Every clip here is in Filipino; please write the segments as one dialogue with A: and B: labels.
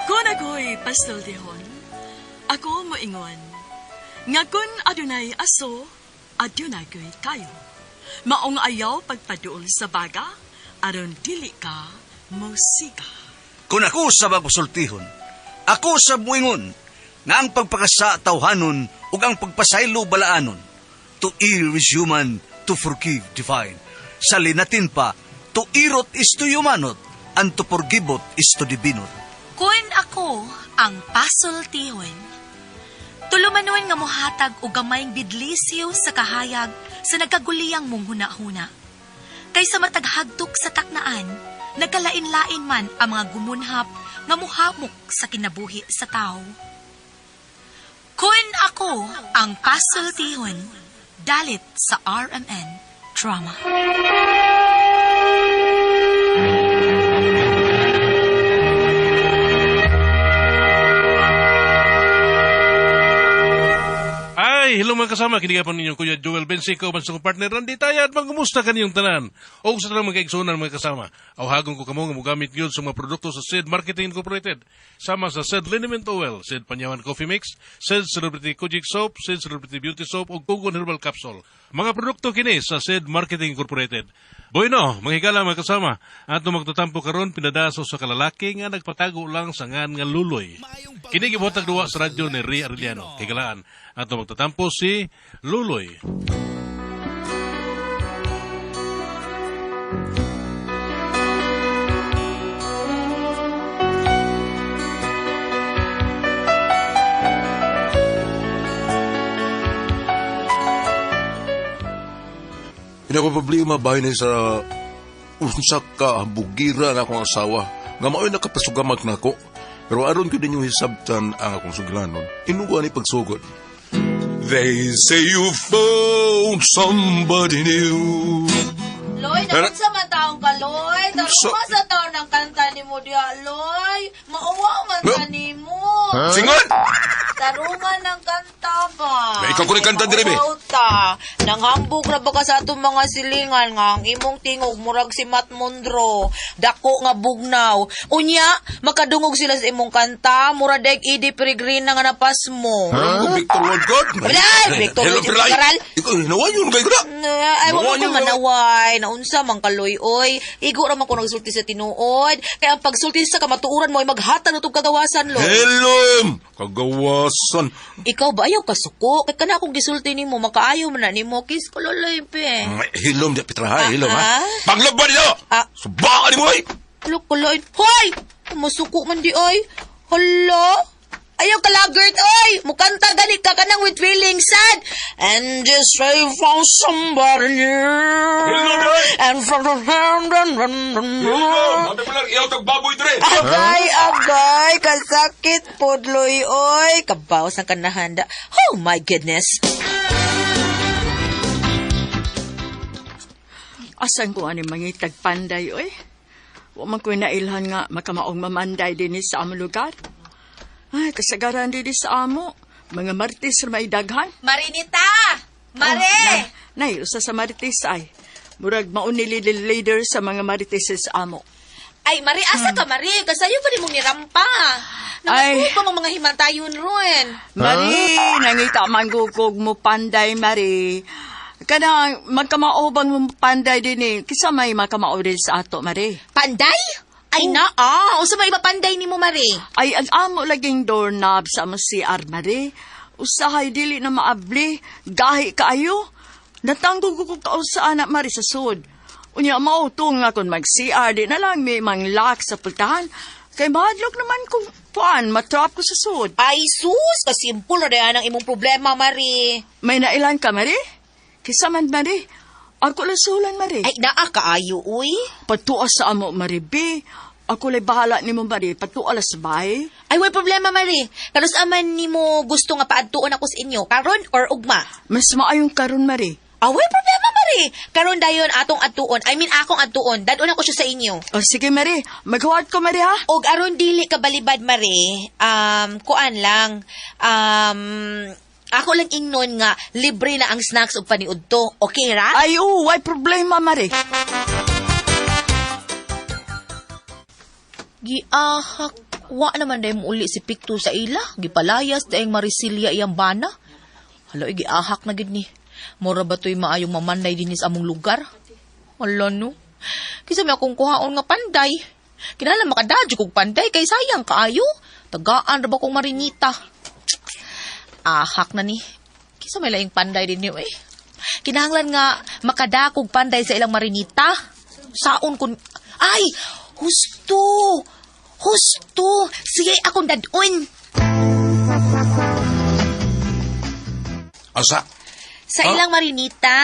A: Kung ako'y pasultihon, ako moingon. Nga kun adunay aso, adunay ko'y kayo. Maong ayaw pagpaduol sa baga, aron dili ka musika.
B: Kung ako sa magpasultihon, ako sa muingon, nga ang pagpakasa tawhanon ug ang pagpasaylo balaanon. To err is human, to forgive divine. Sa linatin pa, to irot is to humanot, and to forgivot is to divinot.
C: Kun ako ang pasultihon, tulumanon nga mohatag og gamayng bidlisyo sa kahayag sa nagkaguliyang mong huna-huna. Kaysa mataghagtok sa taknaan, nagkalain-lain man ang mga gumunhap nga muhamok sa kinabuhi sa tao. Kun ako ang pasultihon, dalit sa RMN Drama.
D: Ay, hello mga kasama, kinigapan ninyong Kuya Joel Bensico, bansong partner, Randy Taya, at magkumusta kaniyong tanan. O sa talang mga kaigsunan mga kasama, awhagon ko kamo nga mugamit yun sa mga produkto sa SID Marketing Incorporated. Sama sa SID Liniment Oil, SID Panyawan Coffee Mix, SID Celebrity Kojic Soap, SID Celebrity Beauty Soap, o Kugon Herbal Capsule. Mga produkto kini sa SID Marketing Incorporated. Bueno, mga higala mga kasama, ato magtatampo karon pinadaso sa kalalaki nga nagpatago lang sa ngan nga luloy. Kini gibotag duwa sa radyo ni Ria Arellano. Higalaan, ato magtatampo si Luloy.
E: Hindi ako problema bahay na sa unsa ka bugira na akong asawa. Nga mao'y nakapasugamag na ako. Pero aron ko din yung hisabtan ang akong sugilanon. Inuwa ni pagsugod. They say you found somebody new.
F: Loy, dapat sa mataong ka, Loy. Tarungan sa taon ng kanta ni mo diya, Loy. Mauwa man ka ni mo.
E: Singon!
F: Tarungan ng kanta ba?
E: May ikaw ko rin kanta dire, be.
F: Ta. Nanghambog na ba ka sa atong mga silingan nga ang imong tingog murag si Matt Mondro. Dako nga bugnaw. Unya, makadungog sila sa imong kanta. Mura deg Edie Peregrina nga napas mo.
E: Victor Walcott?
F: Ay, Victor
E: Hello,
F: Walcott. Karal.
E: Ikaw, hinawa yun kay Gra.
F: Ay, wag ko manaway. Naunsa man kaloy, oy. Igo raman ko nagsulti sa tinuod. Kaya ang pagsulti sa kamatuuran mo ay maghatag na itong kagawasan, Loy.
E: Hello! Kagawasan.
F: Ikaw ba ayaw kasuko? Kaya ka na akong gisulti ni mo, makaayaw man na ni mo. Kiss ko, Loy, pe.
E: Hilom, di Petra, hilom, ha?
F: Ah?
E: Paglaban niyo! Subakan ni mo, ay!
F: Look, Loy. Hoy! Masuko man di, oy. Hala? Ayaw ka lagert, oy! Mukanta gani ka ka nang with feeling sad. And just I found somebody new. And from the hand and
E: Hilom! Mami pala, iyaw tagbaboy dire!
F: Agay, kasakit po, Loy, oy. Kabawas ang kanahanda. Oh, my goodness.
A: Asan ko ani mangitag panday, oy? Wa man ko'y nailhan nga makamaong mamanday din sa among lugar. Ay, kasagaran din sa amo. Mga martis na may daghan.
F: Marinita! Mare!
A: Nay, usa sa marites ay. Murag maunili leader sa mga marites sa amo.
F: Ay, Mari, asa ka, Mari? Kasayo pa ni mong nirampa.
A: Ay.
F: Nakakuha pa mga himantayon ron.
A: Mari, nangita manggugog mo panday, Mari. Kana magkamaobang mo panday din eh. Kisa may makamao din sa ato, Mari.
F: Panday? Ay, Usa may iba panday ni mo, Mari?
A: Ay, ang amo laging doorknob sa mo si Mari. Usahay dili na maabli. Gahi kaayo. Natanggog ko sa anak, Mari, sa sud. Unya, mautong nga kung mag-CR, di na lang may manglak sa pultahan. Kay mahadlok naman kung matrap ko sa sud.
F: Ay, sus! Kasimpul na rin ang imong problema, Mari.
A: May nailan ka, Mari? Kisa man, Mari. Ako lasulan, Mari.
F: Ay, naa kaayo, uy.
A: Patuas sa amo, Mari, B. Ako lay bahala ni mo, Mari. Patuas sa bahay.
F: Ay, way problema, Mari. Karos aman ni mo gusto nga paadtuon ako sa inyo. Karon or ugma?
A: Mas maayong karon, Mari.
F: Way problema, Mari. Karon dayon atong adtuon. I mean, akong adtuon. Dadon ako siya sa inyo.
A: O, sige, Mari. Maghuwad ko, Mari, ha?
F: Og aron dili ka balibad, Mari. Kuan lang. Ako lang ingnon nga, libre na ang snacks ug paniud to. Okay ra?
A: Ay, way problema, Mari.
F: Giahak. Wa naman dahi mo uli si Picto sa ila. Gipalayas dahil Maricilia iyang bana. Hala, giahak na gid ni. Mora ba to'y maayong mamanday din sa among lugar? Hala no. Kisa may akong kuhaon nga panday. Kinala makadadyo kong panday kay sayang kaayo. Tagaan ra ba kong marinita? Ahak na ni. Kisa may laing panday din niyo eh. Kinahanglan nga makadakog panday sa ilang marinita. Saon kun... Ay! Husto! Husto! Sige akong dadun!
E: Asa?
F: Sa ilang marinita.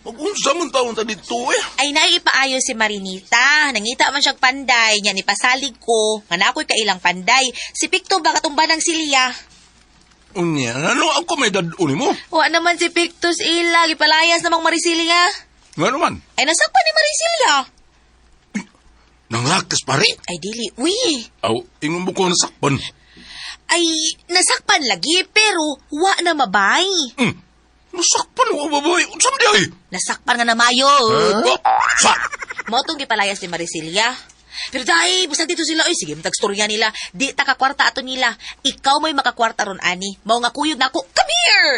E: Mag-unsa man taon ta dito eh.
F: Ay naipaayo si Marinita. Nangita man siyang panday. Niya ni pasalig ko. Nga na ako'y kailang panday. Si Picto baka tumba ng silya.
E: Unya, ano ako may daduni mo?
F: Wa naman si Picto sa ila. Gipalayas namang Maricilia.
E: Nga naman,
F: Ay nasakpan ni Maricilia.
E: nanglakas pare.
F: Ay dili. Uy.
E: Aw, ingon mo ko nasakpan.
F: Ay nasakpan lagi pero wa na mabay.
E: Nasakpan mo, baboy. Unsam di ay?
F: Nasakpan nga na mayo.
E: Sa?
F: Motong gipalayas ni Maricilia. Pero dahil, basta dito sila, sige, matag-storya nila. Di ta kakwarta ato nila. Ikaw may makakwarta ron, ani. Mao nga kuyog na ako. Come here!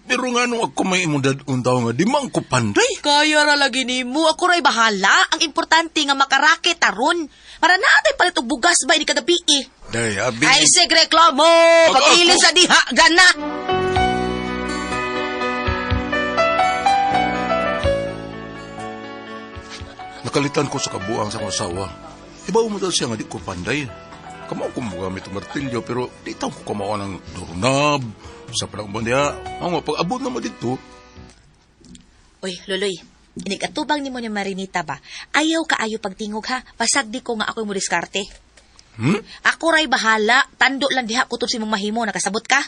E: Pero nga nung ako may imudad untaw nga, di man ko panday.
F: Kaya ra lagi ni mo. Ako ra'y bahala. Ang importante nga makarakit aron. Para natin palit og bugas ba, ini kagabi eh.
E: Day, abi.
F: Ay, sig reklamo! Pag-ilis sa diha, gana!
E: Nakalitan ko sa kabuang sa akong asawa. Ibaw mo daw siya nga di ko panday. Kamao ko magamit ang martilyo pero di taon ko kamao ng doorknob. Sa panagban diya, ang pag-abot naman dito.
F: Uy, Luloy. Inig-atubang ni mo ni Marinita ba? Ayaw ka ayaw pagtingog ha. Pasagdi ko nga ako'y mo diskarte. Ako ra'y bahala. Tando lang diha kutob si mong mahimo. Nakasabot ka?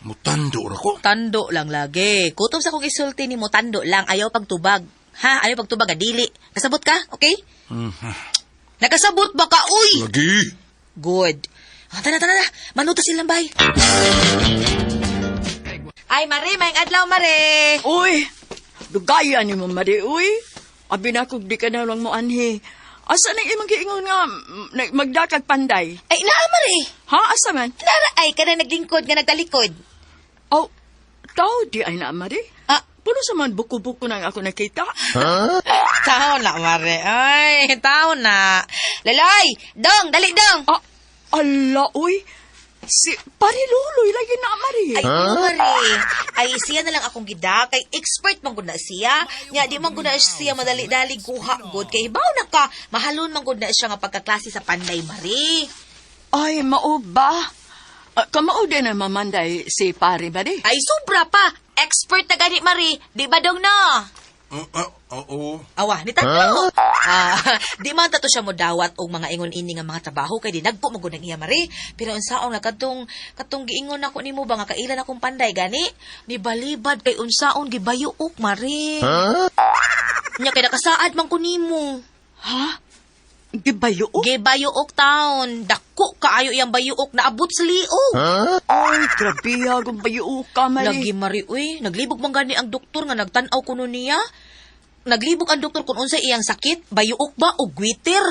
E: Mutando ra ko.
F: Tando lang lagi. Kutob sa kong isulti ni mo, tando lang. Ayaw pagtubag. Ha? Ayaw pagtubag, adili. Kasabot ka? Okay? Nakasabot ba ka? Uy!
E: Lagi.
F: Good. Tana. Manuta silang bay. Ay, Mare. Mayang adlaw, Mare.
A: Uy, dugaya ni mo, Mari, uy. Abi na kung di ka na lang mo anhi. Asa na imang giingon nga magdakag panday?
F: Ay, naa, Mare.
A: Ha, asa man?
F: Nara, ay, ka na naglingkod, nga nagtalikod.
A: Oh, tao di ay na, Mari.
F: Ah,
A: Puno sa man buko-buko na ako nakita.
F: tao na, Mare. Ay, tao na. Laloy! Dong! Dali, dong!
A: Ah, ala, uy. Si Pari Luloy lagi na, Mari.
F: Ay, Mare. Ay, siya na lang akong gida. Kay expert man gud na siya. Nya, di man gud na siya madali-dali kuha gud. Kay ibaw na ka. Mahalon man gud na siya nga pagkaklase sa panday, Mare.
A: Ay, mao ba? Kamao din na mamanday si Pari, Mari.
F: Ay, sobra pa. Expert na gani, Mare. Di ba dong na?
E: Oo.
F: Awa, ni tatlo. Di man tato siya mo dawat og mga ingon-ini nga mga trabaho kay dinagpo mo gud ang iya, Mare. Pero unsaon nga katong giingon ako nimo ba nga kailan akong panday gani? Ni balibad kay unsaon gibayuok, Mare. Nya kay nakasaad man ko nimo.
A: Ha? Gibayo?
F: Gibayuok taon. Dako kaayo iyang bayuok na abot sa liog.
A: Ay, grabe akong bayo ka, Mari.
F: Lagi, Mari, uy. Naglibog man gani ang doktor nga nagtan-aw kuno niya. Naglibog ang doktor kung unsa iyang sakit, bayuok ba o gwiter?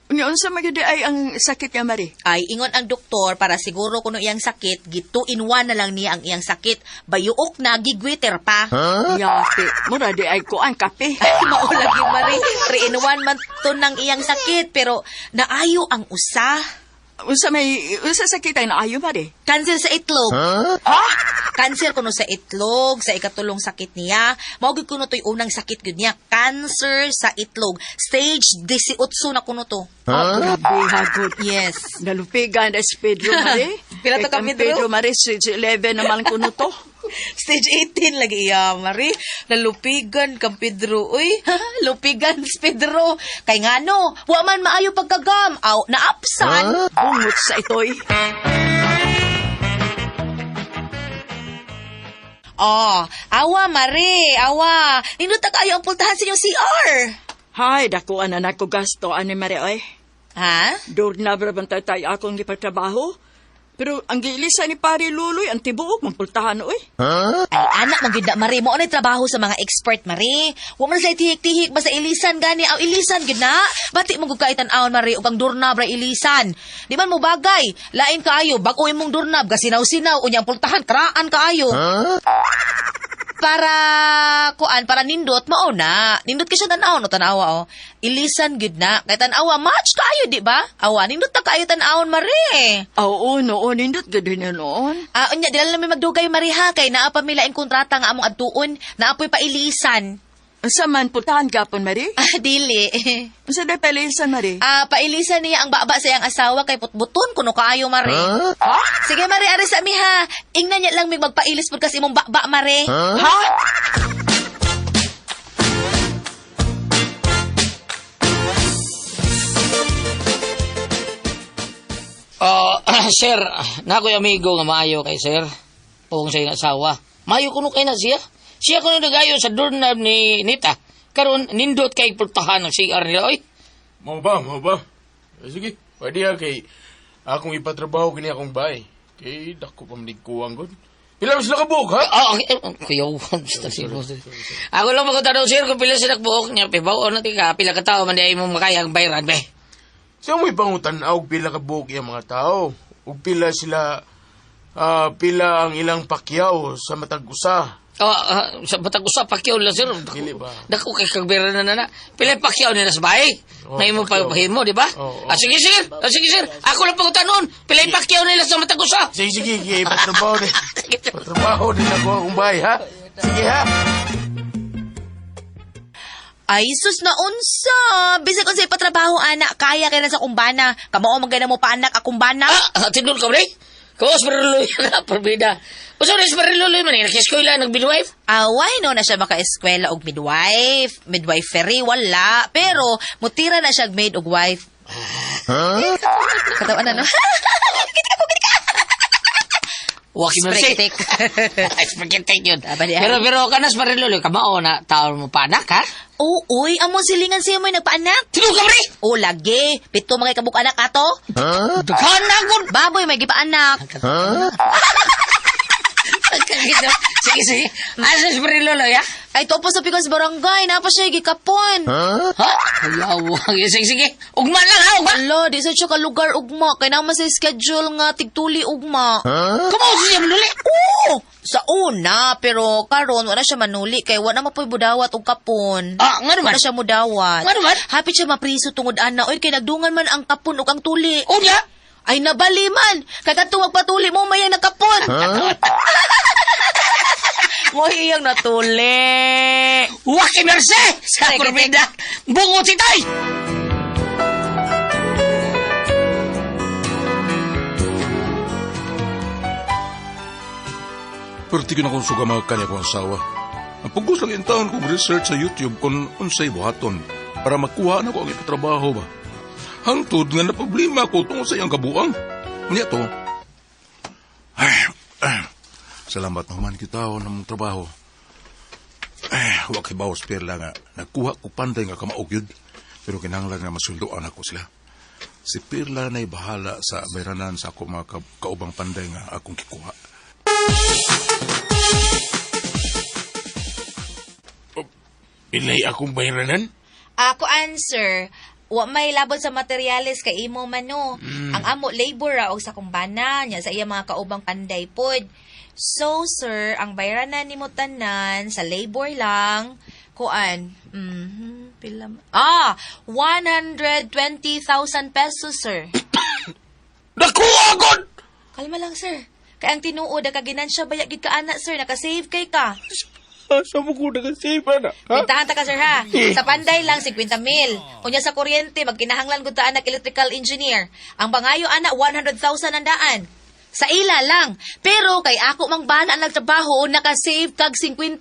A: Unsa magudi ay ang sakit nga, Mari?
F: Ay, ingon ang doktor para siguro kuno iyang sakit, gitu in one na lang niya ang iyang sakit. Bayuok na, gigwiter pa.
A: Yate, mura di ay ko ang kape.
F: Mao lagi, Mari. 3 in 1 man to ng iyang sakit, pero naayo ang usa.
A: Unsa sakit ay naayo, Mari?
F: Cancer sa itlog.
A: Ha?
F: Cancer kuno sa itlog, sa ikatulong sakit niya. Mao gid kuno to'y unang sakit gud niya, cancer sa itlog. Stage 18 na kuno to.
A: Grabe, hagod.
F: Yes.
A: Nalupigan na si Pedro, Mari.
F: Pila to ka,
A: Kay
F: Pedro?
A: Pedro, Mari, stage 11 naman kuno to.
F: Stage 18 lagi iya, Mari. Nalupigan kang Pedro. Uy, lupigan si Pedro. Kay ngano, wa man maayo pagkagam. Aw, naapsan.
A: Bungot sa itoy.
F: Oh, awa, Mari. Awa. Ninuta kayo ang pultahan sa inyong CR.
A: Hay, dakuan na nako gasto, ani Mari, oy.
F: Ha?
A: Doon na ba bang tatay akong gipatrabaho? Pero ang giilisa ni Pari Luloy, ang tibuok, magpultahan, oy.
F: Ay, anak, maganda, Mari. Mo anay trabaho sa mga expert, Mari. Huwag mo na sa tihik-tihik, basta ilisan gani. Aw, ilisan, gid na. Bati mong gugkaitan awon, Mari, o kang durnab, ra ilisan. Di man mo bagay. Lain kaayo, bagoy mong durnab, gasinaw-sinaw, unyang pultahan, karaan kaayo. Para nindot, mauna. Nindot ka siya tanaw, no, tanawa, oh. Ilisan, gid na. Kaya tanawa, match kaayo, di ba? Awa, nindot na kaayo tanawon, Mari.
A: Oo, noon, hindot gano'n na noon.
F: Unya, di lang may magdugay, Mari, ha? Kay naapamilain kontrata nga among adtuon, naapoy pa ilisan.
A: Sa man, pultahan gapon, Mari.
F: Dili.
A: Sa day palisan, Mari.
F: Pailisan niya ang baba sa iyang asawa kay putbuton kuno kaayo, Mari. Sige, Mari, aris sa mi, ha? Ingnan niya lang may magpailis po kasi imong baba, Mari.
A: Ha?
G: Sir, nako'y amigo nga maayo kay sir. Tuong sa iyong asawa. Maayo kuno kay na siya. Siya kuno nagayo sa doorknob ni Nita. Karon nindot kay pultahan ng CR nila, oy.
H: Mau ba? Sige, pwede ha kay akong ipatrabaho kini akong bahay. Kay dako pamligkuang gud. Pila mas nakabuok, ha?
G: Kuyaw, basta sir. Ako lang magkatanong sir kung pila sila buhok niya. Pibaw, ano tika, pila ka tao man di mo makayang bayran, be.
H: Siya mo'y pangutan-aw pila ka buok yung mga tao. Ug pila sila, pila ang ilang pakyaw sa matag usa.
G: Sa batag usap, pakyaw lang sir.
H: Dili ba?
G: Dako kay kagbera na. Pila yung pakyaw nila sa bahay. May mo papahin mo, di ba? Sige sir. Ako lang pagkutanon. Pila yung pakyaw nila sa matag usa.
H: Sige, patrabaho din. Patrabaho din ako akong bahay, ha? Sige, ha?
F: Ay, sus na unsa. Bisag unsa ipatrabaho, anak. Kaya kaya na sa kumbana. Kamao magana mo pa, anak, akumbana.
G: Tinul ka ba rin? Kawas mariluloy na, parbida. Usa rin sa mariluloy man, nakiskoy nag-midwife.
F: Away, no na siya maka-eskwela og midwife. Midwifery, wala. Pero, mutira na siya maid og wife. Katawan na, no?
G: Waki mo si.
F: Sprekitik.
G: Sprekitik yun.
F: Bali,
G: Pero kanas mariluloy, kamao na taon mo pa anak, ha?
F: Uy, amon silingan siya mo'y nagpaanak.
G: Tinul ka ba rin?
F: O, lagi. Pito mga kabuk anak ato.
G: Daghan na gud.
F: Baboy, may gipaanak.
G: Sige. Asa sa mariluloy, ha?
F: Ay, topo sa pikos barangay. Napa siya gikapon.
G: Ha? Ayawag. Sige. Ugma lang, ha? Ugma.
F: Ala, di sa siya ka lugar ugma. Kaya naman sa schedule nga tigtuli ugma.
G: Kamao siya manuli.
F: Oo! Sa una, pero karon wala siya manuli kay wala mapoy budawat og kapon.
G: Nga naman.
F: Wala siya mudawat.
G: Nga naman.
F: Hapit siya mapriso tungod ana. Oy, kay nagdungan man ang kapon ug ang tuli.
G: Unya.
F: Ay, nabali man. Kay kadto magpatuli mo mayang nakapon. Mo iyang natuli.
G: Waki merse. Sa
F: Sige,
G: kurbida. Bungo si Tay.
E: Perti ko na kong sugamag kanya kong asawa. Ang pagkus lang yung taon kong research sa YouTube kung unsay buhaton para makuha na ko ang ipatrabaho ba. Hangtod nga na problema ko tungkol sa iyang kabuang. Niya to. Salamat naman kita ng mong trabaho. Huwag kay bawas perla nga. Nagkuha ko panday nga kamaog yun. Pero kinahanglan nga masuldoan ako sila. Si Perla na'y bahala sa bayranan sa ako mga kaubang panday nga akong kikuha.
H: Pilay akong bayranan?
F: Ako answer. Wa may labot sa materyales kay imo man no. Ang amo labor ra og sa kumbana nya sa iya mga kaubang panday pod. So sir, ang bayranan nimo tanan sa labor lang kuan. Pila? 120,000 pesos sir.
H: Nakuha agad!
F: Kalma lang sir. Kay ang tinuod ka ginansya baya gid ka ana sir, naka-save kay ka.
H: Asa mo ko nag-save, na? Ha?
F: Bentahan ta ka sir ha. Sa panday lang 50,000. Unya sa kuryente magkinahanglan gud ta anak electrical engineer. Ang bangayo anak 100,000 ang daan. Sa ila lang. Pero kay ako mang bana ang nagtrabaho naka-save kag 50,000.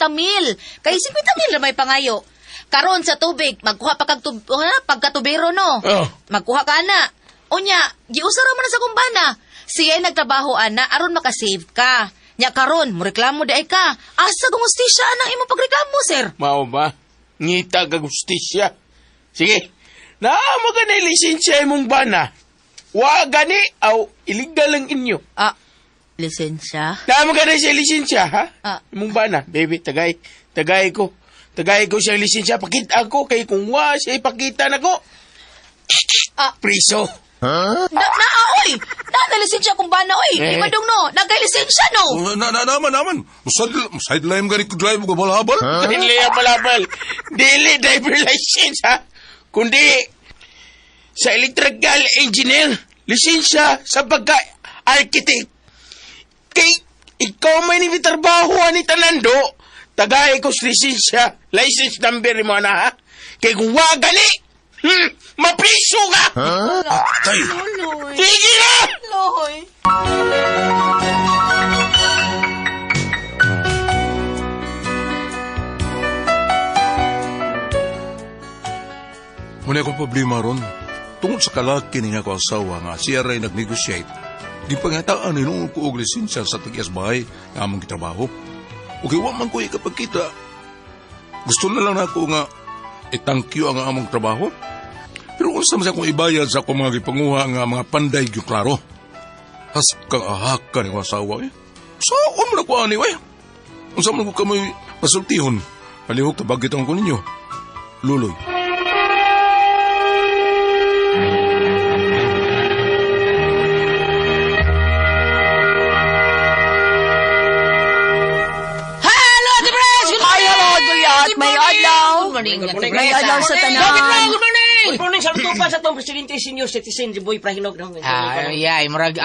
F: Kay 50,000 na may pangayo. Karon sa tubig magkuha pa kag pagkatubero no. Magkuha ka na. Unya, giusara man sa kumbana. Siya nagtrabaho ana aron maka-save ka. Nya karon, mo reklamo daay ka. Asa gumustisya anang imo pagreklamo, sir?
H: Mao ba? Ngita ka gustisya. Sige. Naamaga na lisensya imong bana. wa gani, aw, illegal lang inyo.
F: Lisensya?
H: Tama ka na siya lisensya, ha?
F: Ah.
H: Mong ba na, baby, tagay ko. Tagay ko siyang lisensya, pakita ko, kay kung wa siya ipakita na ko. Priso.
F: Oy! Lisensya kung ba na, oy!
H: Eh.
F: Imadong no, nagay-lisensya no!
E: Naman. Sideline ka rin ko drive ko balabal.
H: Dili ang balabal. Dili driver license, ha? Kundi, sa electrical engineer, lisensya sa pagka-architect. Kay, ikaw may nimitrabaho ni Tanando, tagay ko sa lisensya, license number mo na, ha? Kay kung wa gani, mapriso ka!
E: Tay,
H: Sige na!
F: Lohoy!
E: muna akong problema ron. Tungod sa kalaki niya ko asawa nga siya rin nag-negotiate, di pangataan nilungon ko og lisensya sa tagias bahay nga among kitrabaho. O kaya man ko kapag kita, gusto na lang ako nga itangkyo ang among trabaho. Pero kung sa akong ibayad sa akong mga gipanguha nga mga panday yung klaro, has kang ahaka ni ko asawa eh. Saan mo na ko ani eh? Kung saan mo ko kami pasultihon, palihog tabagit ang ko ninyo. Luloy.
A: May adlaw.
G: Good morning.
A: May adlaw sa tanan.
I: Good morning sa tupa sa tong presidente senior citizen si Boy Prahinog.
G: Murag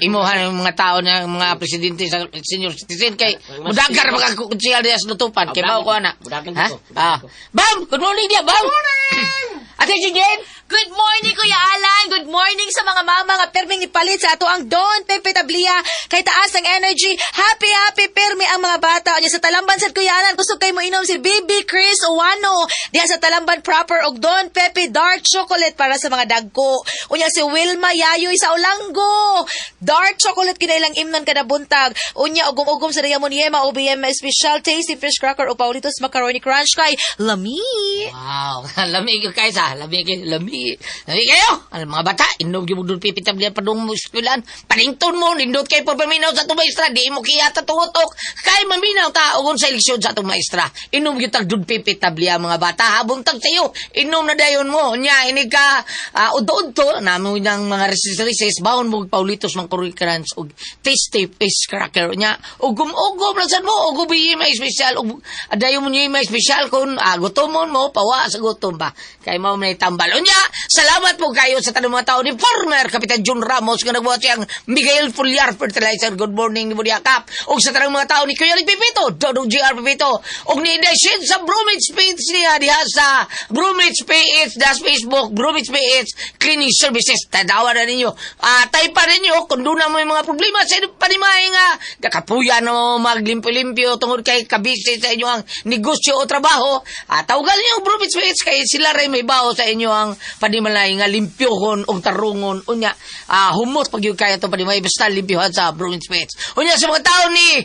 G: imuhan yung mga tao na mga presidente sa senior citizen kay mudagar mga kunsihal diya sa lutupan kay mao ko ana. Bam, good morning dia, Bam. Ate Jingen,
C: Good morning, Kuya Alan! Good morning sa mga mama nga perming ipalit sa ato ang Don Pepe Tablia. Kay taas ang energy. Happy permi ang mga bata. Anya sa Talamban, sad Kuya Alan, gusto kayo mo inom si Bibi Chris Owano. Diya sa Talamban proper og Don Pepe Dark Chocolate para sa mga dagko. Unya si Wilma Yayoy sa Olango. Dark Chocolate kinailang imnon kada buntag. Unya ugom-ugom sa Diamond Yema OBM Special Tasty Fish Cracker o Paulitos Macaroni Crunch kay Lami.
G: wow, lamig yung kayo sa, lamig kayo, ang mga bata, inog yung doon pipitabli padung mo skulan, panington mo, nindot kayo po paminaw sa itong maestra, di mo kiyata tuhotok, kay maminaw ta, ugon sa eleksyon sa itong maestra, inom yung tag doon pipitabli mga bata, habang tag sa'yo, inom na dayon mo, nya, inig ka, udo-udo, namin ng mga resis, bawon mo, Paulitos, Macaroni Crunch, og Tasty Fish Cracker, nya, ugom-ugom lang saan mo, ugubi may special, adayon mo niyo may special, kung gutomon mo, pawa sa gutom ba, kay mo may tambal, nya, salamat po kayo sa tanong mga tao ni former Kapitan John Ramos nga nagbuhat siyang Miguel Foliar Fertilizer. Good morning ni Budiakap. O sa tanong mga tao ni Kuya Rick Pipito, Dodong GR Pipito. O ni Indesin sa Bromage page niya diha sa Bromage PH das Facebook, Bromage PH Cleaning Services. Tadawa na ninyo. Taypa ninyo kung doon na mo yung mga problema sa inyong panimay nga. Kakapuya na mo maglimpo-limpyo tungod kay kabisi sa inyo ang negosyo o trabaho. Tawagan niyo Bromage PH kay sila rin may baho sa inyo ang panimalay nga limpyohon o tarungon unya humot pag yung kaya to panimay basta limpyohan sa Bruins Pets unya sa mga tao ni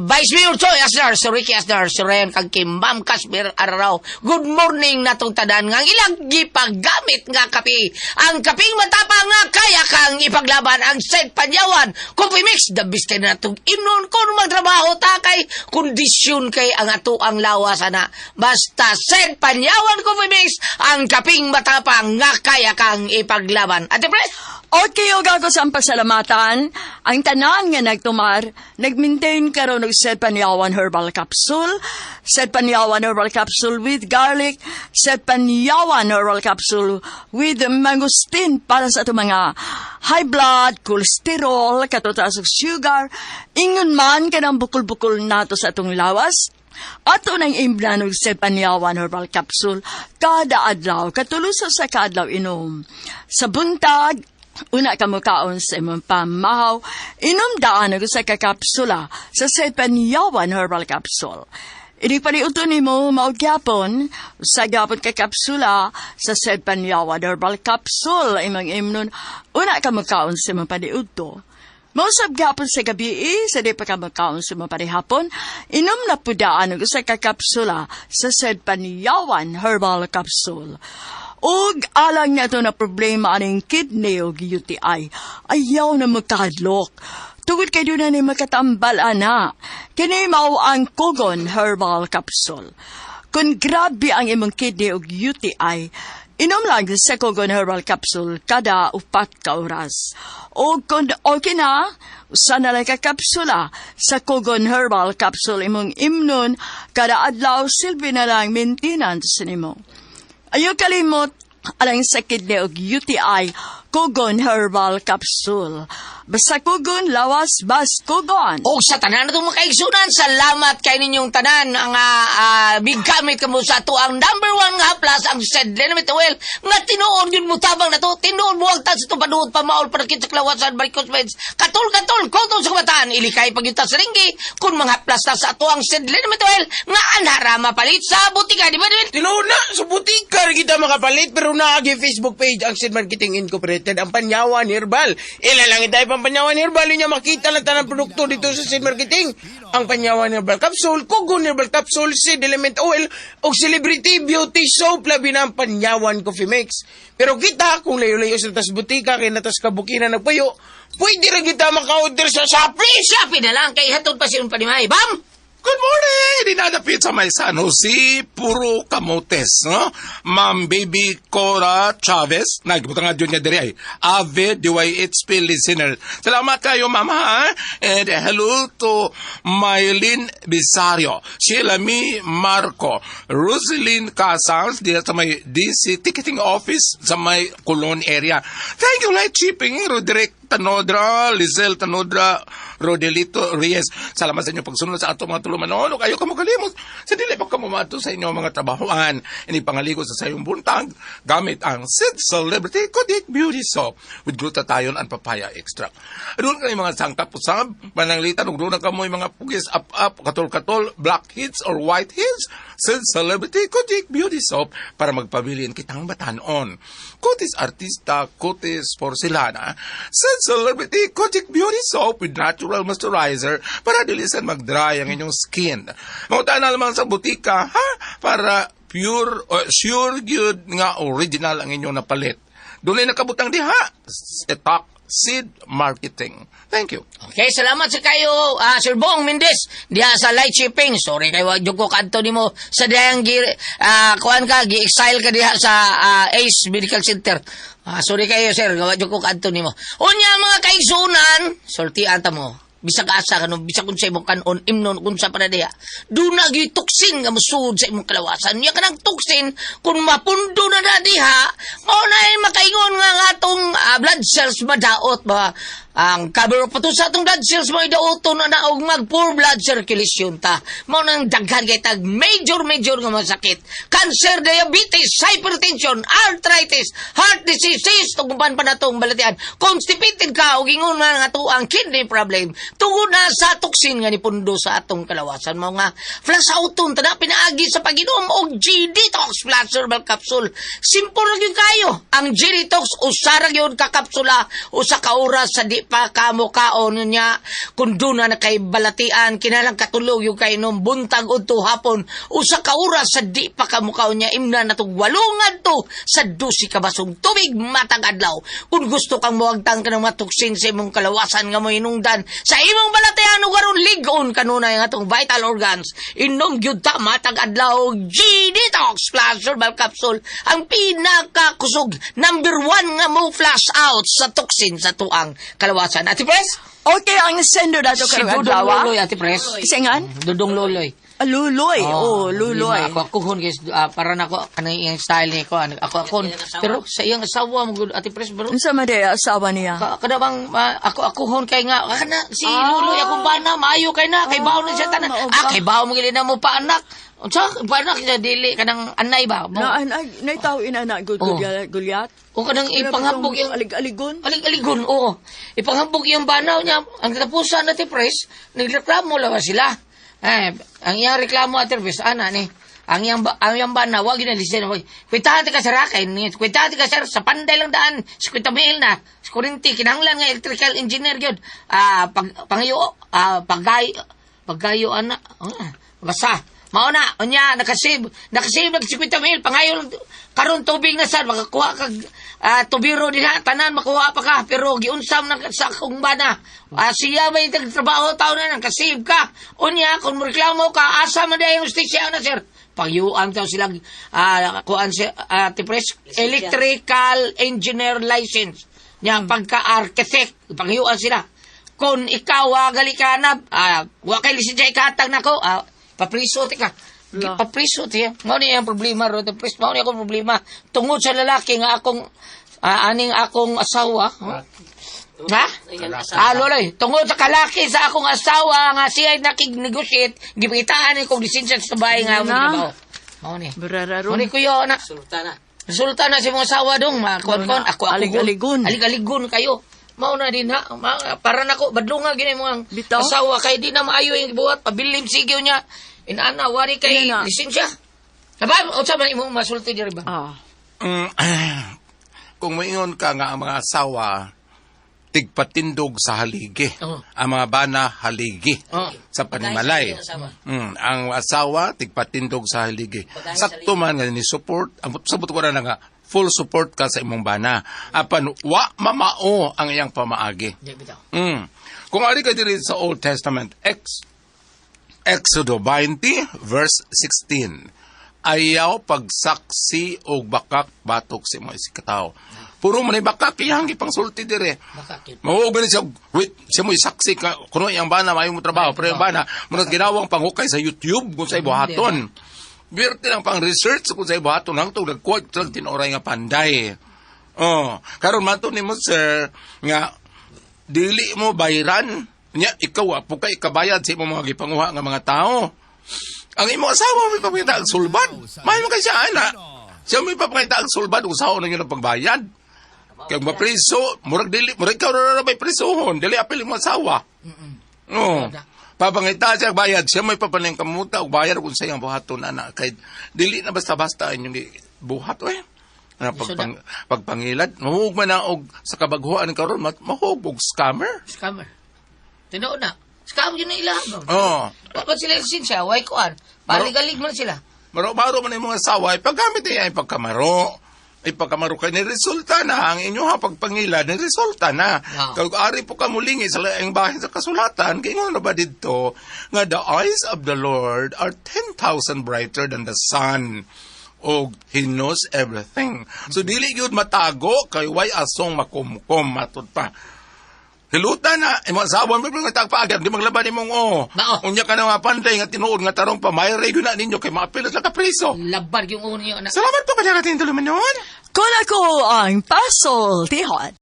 G: Vice Mayor Choy Asnar si Ricky Asnar si Ren kag Kim Ma'am Kashmir Araraw good morning natong tanan nga ilang gipagamit nga kape ang kaping matapang nga kaya kang ipaglaban ang Said Panyawan Coffee Mix the best kay natong inon kung magtrabaho ta kay kondisyon kay ang ato ang lawas ana basta Said Panyawan Coffee Mix ang kaping matapang nga kaya kang ipaglaban. Ate Pres?
A: Okay, o gago sa pasalamatan. Ang tanan nga nagtumar, nag-maintain karon og Said Panyawan Herbal Capsule, Said Panyawan Herbal Capsule with garlic, Said Panyawan Herbal Capsule with mangosteen para sa itong mga high blood, cholesterol, katutas og sugar, ingon man kanang bukol-bukol nato sa itong lawas. Ato nang imblan og Said Panyawan Herbal Capsule kada adlaw katulos sa kadlaw inom. Sa buntag, una ka mo kaon sa imong pamahaw, inom daan og sa kakapsula sa Said Panyawan Herbal Capsule. Ini paniuto nimo maugyapon sa gapon ka kapsula sa Said Panyawan Herbal Capsule imong imnon una ka mo kaon sa imong paniuto. Mausap gapon sa gabi, sa di pa ka magkaon sa mga parihapon, inom na pudaan ng sa kakapsula sa Said Panyawan Herbal Capsule. Ug alang na ito na problema aning kidney o UTI, ayaw na magkahadlok. Tugod kay doon na ni makatambal, ana. Kini mao ang Kogon Herbal Capsule. Kung grabe ang imong kidney o UTI, inom lang sa Kogon Herbal Capsule kada 4 ka oras. O kung okay na, usa na lang ka kapsula sa Kogon Herbal Capsule imong imnon kada adlaw silbi na lang maintenance nimo. Ayaw kalimot alang sa kidney o UTI, Kogon Herbal Capsule. Basta Kogon, lawas, bas Kogon.
G: O sa tanan na itong mga kaigsunan, salamat kay ninyong tanan ang big gamit ka mo sa ito. Ang number 1 nga plus ang Sedlenamit Oil nga tinuod yun mo tabang na to. Tinuod mo ang tas ito panuod pa maol para kita klawasan barikos meds. Katol, kotong sa kabataan. Ilikay pagyuta sa ringgi kung mga plus na sa ito ang Sedlenamit Oil nga anharama palit sa butika. Di ba, David?
H: Tinuod na, sa butika kita makapalit, pero naagi Facebook page ang Seed Marketing Incorporated, ang Panyawan Herbal. Ilalangin tayo pang Panyawan Herbal, niya makita lang tanang produkto dito sa Seed Marketing. Ang Panyawan Herbal Capsule, Kogon Herbal Capsule, Seed Element Oil, o Celebrity Beauty Soap, labi na ang Panyawan Coffee Mix. Pero kita, kung layo-layo sa tas butika, kaya natas kabukinan nagpayo, pwede rin kita maka-order sa Shopee.
G: Shopee na lang kay hatod pa siyang panimay. Bam!
E: Good morning! Dinadapit sa may San Jose, puro kamotes, no? Ma'am Baby Cora Chavez, nagbuta nga dyan niya diri ay, avid DYHP listener. Salamat kayo, mama, ha? And hello to Mylene Bisario, Sheila Mi Marco, Rosalyn Casals, diya sa may DC ticketing office sa may Colon area. Thank you, Light Shipping, Roderick Tanodra, Lizelle Tanodra, Rodelito Reyes. Salamat sa inyo pagsunod sa atong mga tulumanon. O kayo kamukalimot. Sa dili pa kamumato sa inyo mga trabahoan. Inipangaligo sa sayong buntag gamit ang Sid Celebrity Kodik Beauty Soap with glutathione and papaya extract. Doon kayo mga sangkap usab, mananglitan, doon na kamoy mga pugis up, katol-katol, blackheads or whiteheads. Sid Celebrity Kodik Beauty Soap para magpabilin kitang batanon. Kutis artista, kutis porcelana. Sid Celebrity Kodik Beauty Soap with natural moisturizer para dilisan mag-dry ang inyong skin. Mauntaan na lamang sa butika, ha? Para pure, sure good nga original ang inyong napalit. Doon ay nakabutang diha. Stock Seed Marketing. Thank you.
G: Okay, salamat sa kayo, Sir Bong Mendez, diha sa Light Shipping. Sorry kayo, Joko kanto ni mo sa dayang kuhan ka, gi-exile ka diha sa Ace Medical Center. Sorry kayo, sir, Joko kanto ni mo. Unya mga kaigsunan, sultian ta mo. Bisag asa kanon, bisag kun sa imong kanon, imnon kun sa para diha. Duna gyud tuksin nga musud sa imong kalawasan. Nya kanang tuksin kun mapundo na diha, mao na makaingon nga atong blood cells madaot ba. Ang cover pa to sa atong blood cells mo idauton na og mag poor blood circulation ta. Mao nang daghan kay tag major nga masakit. Cancer, diabetes, hypertension, arthritis, heart diseases, tuguban pa na tong balatian. Constipated ka og ingon nga ato ang kidney problem. Tungod na sa toxin nga nipundo sa atong kalawasan mo nga flash outon tada pinaagi sa pag-inom og G-Detox Plus Herbal Capsule. Simple ra gyud kayo. Ang G-Detox usa ra gyud ka kapsula usa ka oras sa di pa kamo kaon niya kun duna na kay balatian kinalang katulog yung kay nung buntag udto hapon usa ka oras sa di pa kamo kaon niya imna natong walungan to sa 12 ka basong tubig matag adlaw. Kung gusto kang muagtang ka ng matoksin sa imong kalawasan nga mo inungdan sa imong balatian ug aron ligon kanunay ang atong vital organs inom gyud ta matag adlaw G-Detox Plus Herbal Capsule ang pinakakusog number 1 nga mo flash out sa toxin sa tuang kalawasan. Ate Pres?
A: Okay, ang sendo dato
G: Si
A: karong
G: Dudong
A: adlaw.
G: Loloy, Ate Pres.
A: Isingan?
G: Dudong Loloy.
A: Luloy. Oh, Luloy.
G: Ako guys, para na ako, ano yung style ni ko, ako, pero sa iyang asawa mo, Ate Pres, bro.
A: Unsa man day asawa niya?
G: Kada bang, ako hon kay nga, kana, si Luloy, akong bana, maayo kay na, kay bawo na siya tanan. Kay bawo mo gilin na mo pa anak. Unsa, panak siya dili, kanang anay ba?
A: Naitaw inana gulyat.
G: O kanang ipanghambog yung
A: alig-aligon.
G: Alig-aligon, oo. Ipanghambog yung banaw niya. Ang katapusan na Pres, nagreklamo lang sila. Ang iyang reklamo Ate Pres, ni. Ang iyang banaw, wag yun nalisin. Kwitahan ka sa rakin. Kwitahan ka sa panday lang daan. 50 mil na. Sa kurinti, kinahanglan nga electrical engineer yun. Paggayo, basta. Mao na, unya, nakasave, nag 50 mil, pangayon, karon tubig na sad, makakuha kag tubiro diha, tanan, makuha pa ka, pero giunsam na sa akong bana. Siya may nagtrabaho tao na, nakasave ka. Unya, kung reklamo ka, asa man dahil yung justisya na, sir. Pagyuan daw silang, kuan si, tipres, electrical engineer license. Nya, pagka-architect, pagyuan sila. Kung ikaw, gali ka na, wa kay lisensya ikatag na ko, papriso ti ka. Papriso ti. Mao ni ang problema ro, papriso mao ni akong problema. Tungod sa lalaki nga akong aning akong asawa. Ha? Loloy, tungod sa kalaki sa akong asawa nga siya nakig-negotiate, gibitaan ni kong lisensya sa bahay nga mo trabaho. Mao ni.
A: Berararo.
G: Mao ni kuyo na.
I: Sultana.
G: Resulta na si mong asawa dong, makon-kon, ako
A: Alig-aligon.
G: Alig-aligon kayo. Mao na din ha, para nako badlunga gini mo ang
A: Bitaw?
G: asawa kay di na maayo yung buhat, pabilim sigyo niya. Inana, wari kay
A: Yan na.
G: lisensya. Sabab, o sa man imong masulti diri ba?
E: Kung maingon ka nga ang mga asawa, tigpatindog sa haligi.
G: Oo.
E: Ang mga bana, haligi.
G: Oo.
E: Sa panimalay. Ang asawa, tigpatindog sa haligi. Sakto man nga ni support, sabot ko na nga, full support ka sa imong bana. Apan, wa mamao ang iyang pamaagi.
G: Di bitaw.
E: Kung ari ka diri sa Old Testament, Exodo 20, verse 16. Ayaw pagsaksi o bakak batok si mga isikataw. Puro man bakak, iyang ipang sulti dire.
G: Bakit?
E: Mauugan siya, wait, siya mo isaksi ka, kuno iyang bana, mayo mo trabaho, pero yung bana, munat ginawang panghukay sa YouTube kung sa ibuhaton. Birti lang pang research kung sa ibuhaton, hang itong nag-quote, itong tinoray nga panday. Karon mato ni mo, sir, nga, dili mo bayran, nya, ikaw, po kay kabayad sa imong mga gipanguha nga mga tao. Ang imong asawa, may papakita ang sulbad. May mo kay siya, ana. Siya may papakita ang sulbad, kung saan na yun ang pagbayad. Kaya mapriso, murag ikaw na may prisohon, dili apil yung asawa. Papangita siya bayad, siya may papaling kamuta, o bayad kung sa'yang buhaton, anak. Kaya dili na basta-basta inyong buhat, pagpangilad. Mahug man na og sa kabaghuan karon mahug og scammer.
G: Scammer. Tinuod na. Scam yun ang ilahang. Bakit sila lisensya? Why kuan? Paligalig man sila.
E: Maro man yung mga asawa, ipaggamit niya yung pagkamaro. Ipagkamaro kayo, niresulta na. Ang inyo pagpangilad, niresulta na. Kung ari po ka mulingi sa laing bahin sa kasulatan, kaya nga na ba dito, nga the eyes of the Lord are 10,000 brighter than the sun. O He knows everything. So, dili yun matago, kay way asong makumkum, matod pa. Hiluta na, mga asawa mo mga tagpaagam, di maglaban ni mong unya ka na mga panday, nga tinuod, nga tarong pa, may rego na ninyo, kay maapilas na kapriso.
G: Labar yung uno yun.
E: Salamat po kanya natin tulumanon.
A: Kung ako ang Pasol Tihon.